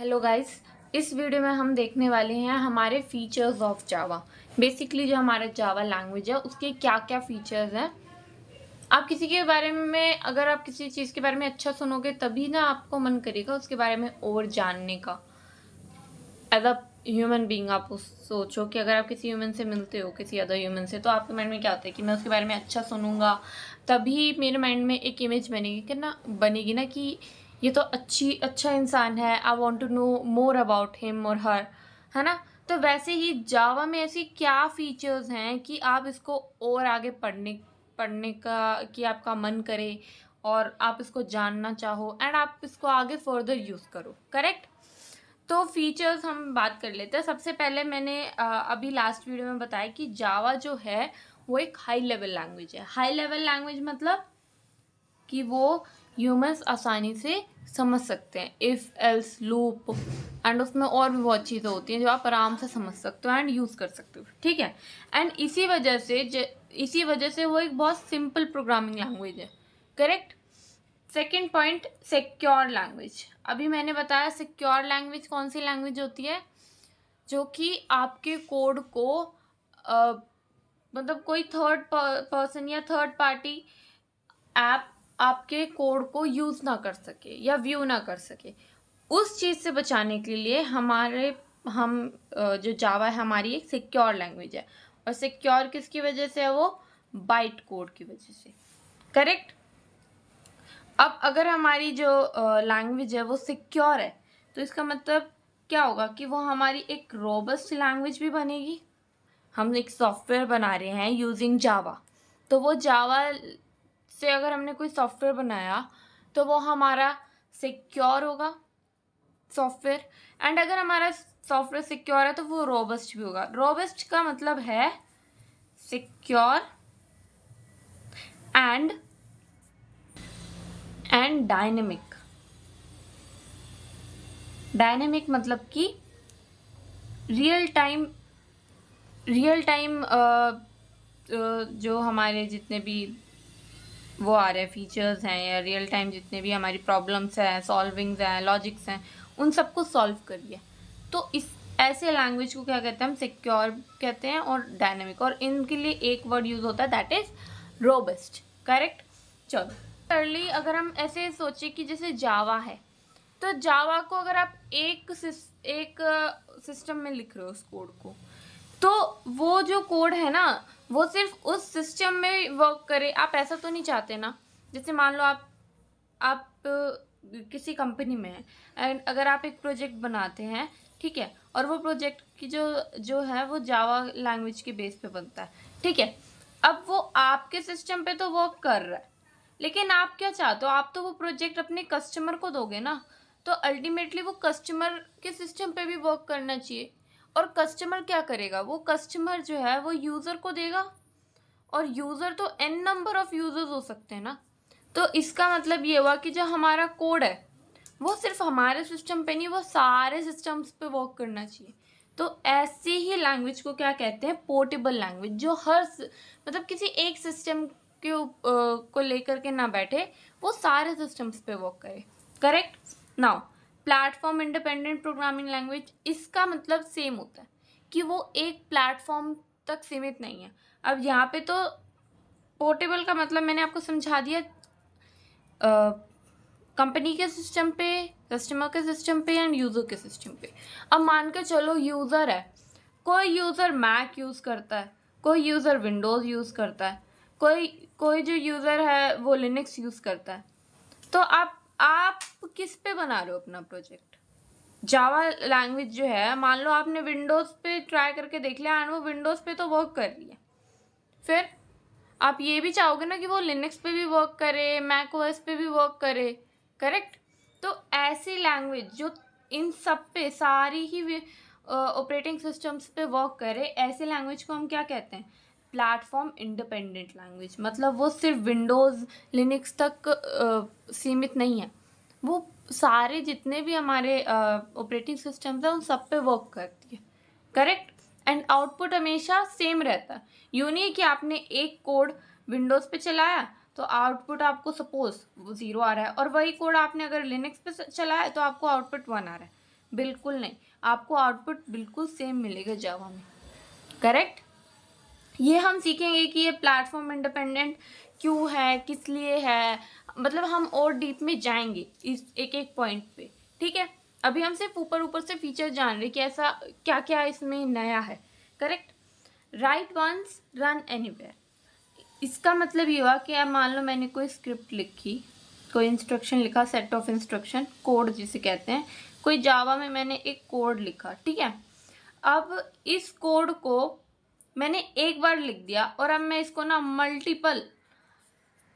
Hello guys, इस video में हम देखने वाले हैं हमारे फीचर्स ऑफ जावा। बेसिकली जो हमारा जावा लैंग्वेज है उसके क्या क्या फीचर्स हैं। आप किसी के बारे में अगर आप किसी चीज़ के बारे में अच्छा सुनोगे तभी ना आपको मन करेगा उसके बारे में और जानने का। एज अ ह्यूमन बीइंग आप सोचो कि अगर आप किसी ह्यूमन से मिलते हो, किसी अदर ह्यूमन से, तो आपके माइंड में क्या होता है कि मैं उसके बारे में अच्छा सुनूंगा, तभी मेरे माइंड में एक इमेज बनेगी ना कि ये तो अच्छा इंसान है। I want to know more about him और हर, है ना। तो वैसे ही जावा में ऐसी क्या फीचर्स हैं कि आप इसको और आगे पढ़ने पढ़ने का कि आपका मन करे और आप इसको जानना चाहो एंड आप इसको आगे फर्दर यूज़ करो। करेक्ट। तो फीचर्स हम बात कर लेते हैं। सबसे पहले मैंने अभी लास्ट वीडियो में बताया कि जावा जो है वो एक हाई लेवल लैंग्वेज है। हाई लेवल लैंग्वेज मतलब कि वो ह्यूमंस आसानी से समझ सकते हैं। इफ़ एल्स लूप एंड उसमें और भी बहुत चीज़ें होती हैं जो आप आराम से समझ सकते हो एंड यूज़ कर सकते हो। ठीक है। एंड इसी वजह से वो एक बहुत सिंपल प्रोग्रामिंग लैंग्वेज है। Correct. Second point, secure language. अभी मैंने बताया सिक्योर लैंग्वेज कौन सी लैंग्वेज होती है, जो कि आपके कोड को मतलब कोई थर्ड पर्सन या थर्ड पार्टी ऐप आपके कोड को यूज़ ना कर सके या व्यू ना कर सके। उस चीज़ से बचाने के लिए जो जावा है हमारी एक सिक्योर लैंग्वेज है। और सिक्योर किसकी वजह से है? वो बाइट कोड की वजह से। करेक्ट। अब अगर हमारी जो लैंग्वेज है वो सिक्योर है तो इसका मतलब क्या होगा कि वो हमारी एक रोबस्ट लैंग्वेज भी बनेगी। हम एक सॉफ्टवेयर बना रहे हैं यूजिंग जावा, तो वो जावा से अगर हमने कोई सॉफ्टवेयर बनाया तो वो हमारा सिक्योर होगा सॉफ्टवेयर। एंड अगर हमारा सॉफ्टवेयर सिक्योर है तो वो रोबस्ट भी होगा। रोबस्ट का मतलब है सिक्योर एंड डायनेमिक। डायनेमिक मतलब कि रियल टाइम जो हमारे जितने भी वो आ रहे हैं फीचर्स हैं या रियल टाइम जितने भी हमारी प्रॉब्लम्स हैं, सॉल्विंग्स हैं, लॉजिक्स हैं, उन सबको सॉल्व करिए। तो इस ऐसे लैंग्वेज को क्या कहते हैं? हम सिक्योर कहते हैं और डायनेमिक, और इनके लिए एक वर्ड यूज होता है दैट इज रोबस्ट। करेक्ट। चलो अर्ली अगर हम ऐसे सोचे कि जैसे जावा है, तो जावा को अगर आप एक सिस्टम में लिख रहे हो उस कोड को, तो वो जो कोड है ना वो सिर्फ उस सिस्टम में वर्क करे। आप ऐसा तो नहीं चाहते ना। जैसे मान लो आप किसी कंपनी में हैं एंड अगर आप एक प्रोजेक्ट बनाते हैं, ठीक है, और वो प्रोजेक्ट की जो जो है वो जावा लैंग्वेज के बेस पे बनता है, ठीक है। अब वो आपके सिस्टम पे तो वर्क कर रहा है, लेकिन आप क्या चाहते हो? आप तो वो प्रोजेक्ट अपने कस्टमर को दोगे ना। तो अल्टीमेटली वो कस्टमर के सिस्टम पे भी वर्क करना चाहिए। और कस्टमर क्या करेगा? वो कस्टमर जो है वो यूज़र को देगा, और यूज़र तो एन नंबर ऑफ यूज़र्स हो सकते हैं ना। तो इसका मतलब ये हुआ कि जो हमारा कोड है वो सिर्फ हमारे सिस्टम पे नहीं, वो सारे सिस्टम्स पे वर्क करना चाहिए। तो ऐसी ही लैंग्वेज को क्या कहते हैं? पोर्टेबल लैंग्वेज, जो मतलब किसी एक सिस्टम को लेकर के ना बैठे, वो सारे सिस्टम्स पे वर्क करे। Correct. Now platform independent programming language, इसका मतलब सेम होता है कि वो एक प्लेटफॉर्म तक सीमित नहीं है। अब यहाँ पे तो पोर्टेबल का मतलब मैंने आपको समझा दिया। कंपनी के सिस्टम पे, कस्टमर के सिस्टम पे एंड यूज़र के सिस्टम पे। अब मान के चलो यूज़र है, कोई यूज़र मैक यूज़ करता है, कोई यूज़र विंडोज़ यूज़ करता है, कोई जो यूज़र है वो लिनक्स यूज़ करता है। तो आप किस पे बना रहे हो अपना प्रोजेक्ट? जावा लैंग्वेज जो है, मान लो आपने विंडोज़ पे ट्राई करके देख लिया एंड वो विंडोज़ पे तो वर्क कर रही है, फिर आप ये भी चाहोगे ना कि वो लिनक्स पे भी वर्क करे, मैक ओएस पे भी वर्क करे। करेक्ट। तो ऐसी लैंग्वेज जो इन सब पे सारी ही ऑपरेटिंग सिस्टम्स पे वर्क करे, ऐसे लैंग्वेज को हम क्या कहते हैं? Platform independent language. मतलब वो सिर्फ विंडोज़ लिनक्स तक सीमित नहीं है, वो सारे जितने भी हमारे ऑपरेटिंग सिस्टम्स हैं उन सब पे वर्क करती है। करेक्ट। एंड आउटपुट हमेशा सेम रहता है। यूँ नहीं कि आपने एक कोड विंडोज़ पे चलाया तो आउटपुट आपको सपोज वो 0 आ रहा है, और वही कोड आपने अगर लिनक्स पे चलाया तो आपको आउटपुट 1 आ रहा है। बिल्कुल नहीं, आपको आउटपुट बिल्कुल सेम मिलेगा जावा में। करेक्ट। ये हम सीखेंगे कि ये प्लेटफॉर्म इंडिपेंडेंट क्यों है, किस लिए है, मतलब हम और डीप में जाएंगे इस एक एक पॉइंट पे। ठीक है, अभी हम सिर्फ ऊपर ऊपर से फीचर जान रहे कि ऐसा क्या क्या इसमें नया है। Correct. Write once run anywhere, इसका मतलब ये हुआ कि अब मान लो मैंने कोई स्क्रिप्ट लिखी, कोई इंस्ट्रक्शन लिखा, सेट ऑफ इंस्ट्रक्शन, कोड जिसे कहते हैं, कोई जावा में मैंने एक कोड लिखा। ठीक है, अब इस कोड को मैंने एक बार लिख दिया और अब मैं इसको ना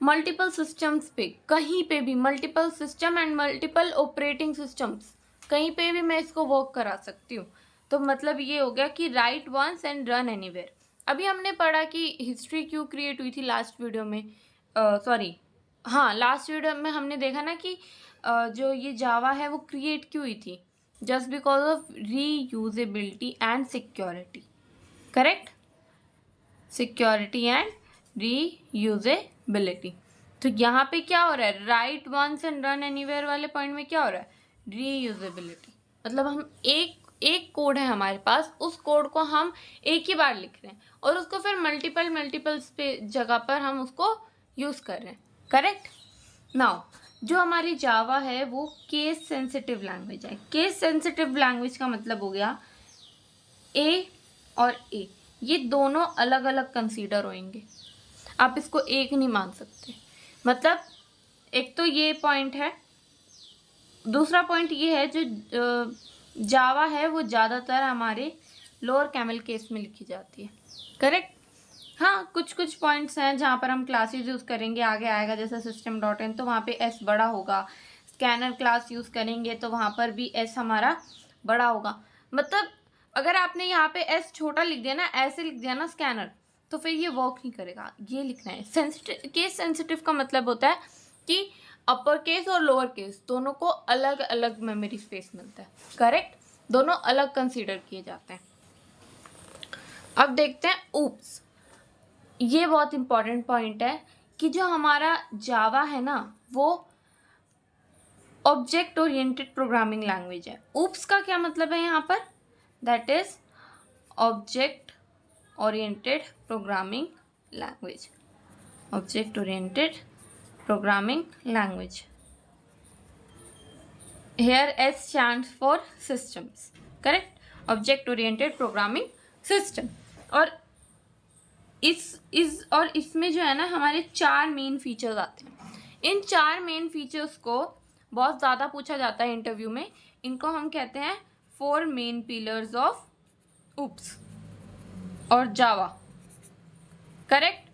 मल्टीपल सिस्टम्स पे, कहीं पे भी multiple system and multiple operating systems, कहीं पे भी मैं इसको वर्क करा सकती हूँ। तो मतलब ये हो गया कि write once and run anywhere. अभी हमने पढ़ा कि हिस्ट्री क्यों क्रिएट हुई थी लास्ट वीडियो में, सॉरी हाँ, लास्ट वीडियो में हमने देखा ना कि जो ये जावा है वो क्रिएट क्यों हुई थी, just because of reusability and security. Correct, security and reusability. तो यहाँ पे क्या हो रहा है, write once and run anywhere वाले पॉइंट में क्या हो रहा है, रीयूजेबिलिटी। मतलब हम एक कोड है हमारे पास, उस कोड को हम एक ही बार लिख रहे हैं और उसको फिर मल्टीपल जगह पर हम उसको यूज कर रहे हैं। करेक्ट। नाउ जो हमारी जावा है वो केस सेंसिटिव लैंग्वेज है। केस सेंसिटिव लैंग्वेज का मतलब हो गया ए और ए, ये दोनों अलग अलग कंसीडर होंगे, आप इसको एक नहीं मान सकते। मतलब एक तो ये पॉइंट है, दूसरा पॉइंट ये है जो जावा है वो ज़्यादातर हमारे लोअर कैमल केस में लिखी जाती है। करेक्ट। हाँ, कुछ कुछ पॉइंट्स हैं जहाँ पर हम क्लासेस यूज़ करेंगे, आगे आएगा जैसे system.in, तो वहाँ पे एस बड़ा होगा। स्कैनर क्लास यूज़ करेंगे तो वहाँ पर भी एस हमारा बड़ा होगा। मतलब अगर आपने यहाँ पे एस छोटा लिख दिया ना, ऐसे लिख दिया ना स्कैनर, तो फिर ये वर्क नहीं करेगा। ये लिखना है सेंसिटिव। केस सेंसिटिव का मतलब होता है कि अपर केस और लोअर केस दोनों को अलग अलग मेमोरी स्पेस मिलता है। करेक्ट, दोनों अलग कंसीडर किए जाते हैं। अब देखते हैं ऊप्स। ये बहुत इंपॉर्टेंट पॉइंट है कि जो हमारा जावा है ना वो ऑब्जेक्ट ओरिएंटेड प्रोग्रामिंग लैंग्वेज है। ऊप्स का क्या मतलब है यहाँ पर, that is object oriented programming language. Object oriented programming language, here S stands for systems. Correct, object oriented programming system. और इसमें जो है ना हमारे 4 मेन फीचर्स आते हैं। इन 4 मेन फीचर्स को बहुत ज़्यादा पूछा जाता है इंटरव्यू में। इनको हम कहते हैं 4 मेन पिलर्स ऑफ ऊप्स और जावा। करेक्ट।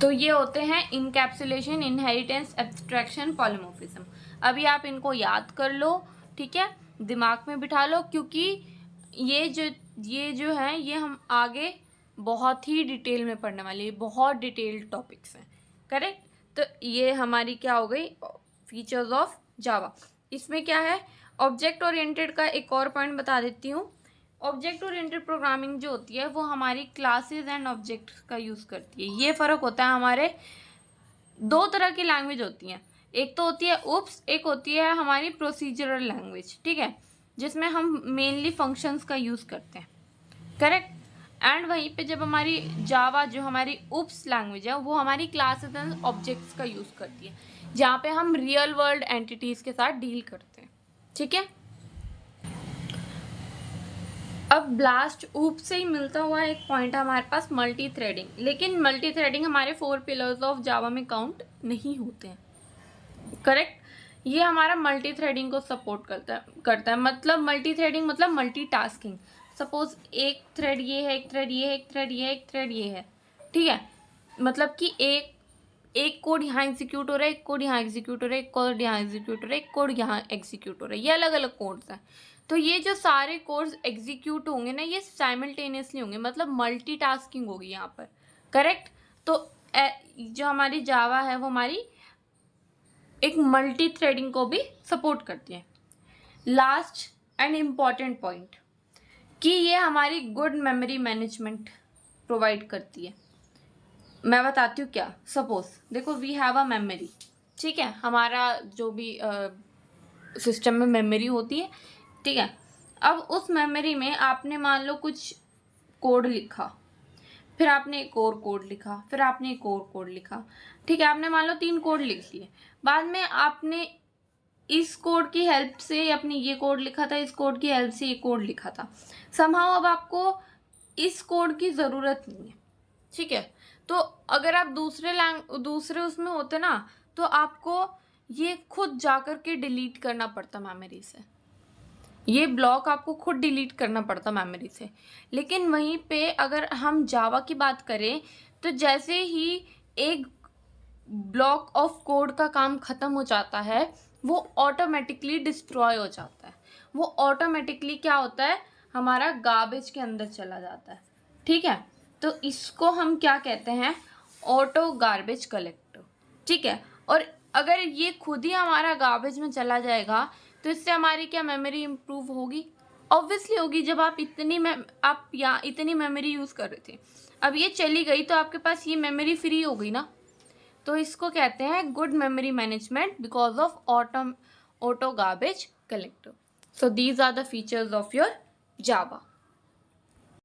तो ये होते हैं इनकैप्सुलेशन, इनहेरिटेंस, एब्स्ट्रैक्शन, पॉलीमॉर्फिज्म। अभी आप इनको याद कर लो, ठीक है, दिमाग में बिठा लो, क्योंकि ये जो है ये हम आगे बहुत ही डिटेल में पढ़ने वाले हैं, बहुत डिटेल्ड टॉपिक्स हैं। करेक्ट। तो ये हमारी क्या हो गई, फीचर्स ऑफ जावा। इसमें क्या है, ऑब्जेक्ट ओरिएंटेड का एक और पॉइंट बता देती हूँ। ऑब्जेक्ट ओरिएंटेड प्रोग्रामिंग जो होती है वो हमारी क्लासेस एंड ऑब्जेक्ट्स का यूज़ करती है। ये फ़र्क होता है। हमारे 2 तरह की लैंग्वेज होती हैं, एक तो होती है ऊप्स, एक होती है हमारी प्रोसीजरल लैंग्वेज। ठीक है, जिसमें हम मेनली फंक्शंस का यूज़ करते हैं। करेक्ट। एंड वहीं पे जब हमारी जावा जो हमारी ऊप्स लैंग्वेज है वो हमारी क्लासेस एंड ऑब्जेक्ट्स का यूज़ करती है, जहाँ पे हम रियल वर्ल्ड एंटिटीज़ के साथ डील करते हैं। ठीक है। अब ब्लास्ट ऊप से ही मिलता हुआ एक पॉइंट है हमारे पास, मल्टी थ्रेडिंग। लेकिन मल्टी थ्रेडिंग हमारे 4 पिलर्स ऑफ जावा में काउंट नहीं होते हैं। करेक्ट। ये हमारा मल्टी थ्रेडिंग को सपोर्ट करता है। मतलब मल्टी थ्रेडिंग मतलब मल्टीटास्किंग। सपोज एक थ्रेड ये है, एक थ्रेड ये है, एक थ्रेड ये है, एक थ्रेड ये है। ठीक है, मतलब कि एक कोड यहाँ एग्जीक्यूट हो रहा है, एक कोड यहाँ एग्जीक्यूट हो रहा है, एक कोड यहाँ एग्जीक्यूट हो रहा है, एक कोड यहाँ एग्जीक्यूट हो रहा है। ये अलग अलग कोड्स हैं। तो ये जो सारे कोड्स एग्जीक्यूट होंगे ना ये साइमल्टेनियसली होंगे, मतलब मल्टीटास्किंग होगी यहाँ पर। करेक्ट। तो जो हमारी जावा है वो हमारी एक मल्टी थ्रेडिंग को भी सपोर्ट करती है। लास्ट एंड इम्पॉर्टेंट पॉइंट कि ये हमारी गुड मेमोरी मैनेजमेंट प्रोवाइड करती है। मैं बताती हूँ क्या। सपोज देखो वी हैव अ मेमोरी, ठीक है, हमारा जो भी सिस्टम में मेमोरी होती है, ठीक है। अब उस मेमोरी में आपने मान लो कुछ कोड लिखा, फिर आपने एक और कोड लिखा, फिर आपने एक और कोड लिखा, ठीक है। आपने मान लो 3 कोड लिख लिए। बाद में आपने इस कोड की हेल्प से अपने ये कोड लिखा था, इस कोड की हेल्प से ये कोड लिखा था। समहाउ अब आपको इस कोड की ज़रूरत नहीं है, ठीक है। तो अगर आप दूसरे उसमें होते ना, तो आपको ये खुद जाकर के डिलीट करना पड़ता मेमोरी से, ये ब्लॉक आपको खुद डिलीट करना पड़ता मेमोरी से। लेकिन वहीं पे अगर हम जावा की बात करें, तो जैसे ही एक ब्लॉक ऑफ कोड का काम ख़त्म हो जाता है, वो ऑटोमेटिकली डिस्ट्रॉय हो जाता है। वो ऑटोमेटिकली क्या होता है, हमारा गार्बेज के अंदर चला जाता है, ठीक है। तो इसको हम क्या कहते हैं, ऑटो गार्बेज कलेक्टर, ठीक है। और अगर ये खुद ही हमारा गार्बेज में चला जाएगा, तो इससे हमारी क्या मेमोरी इम्प्रूव होगी? ऑब्वियसली होगी। जब आप इतनी मेमोरी यूज़ कर रहे थे, अब ये चली गई, तो आपके पास ये मेमोरी फ्री हो गई ना। तो इसको कहते हैं good memory management because of auto garbage collector. So these are the features of your Java.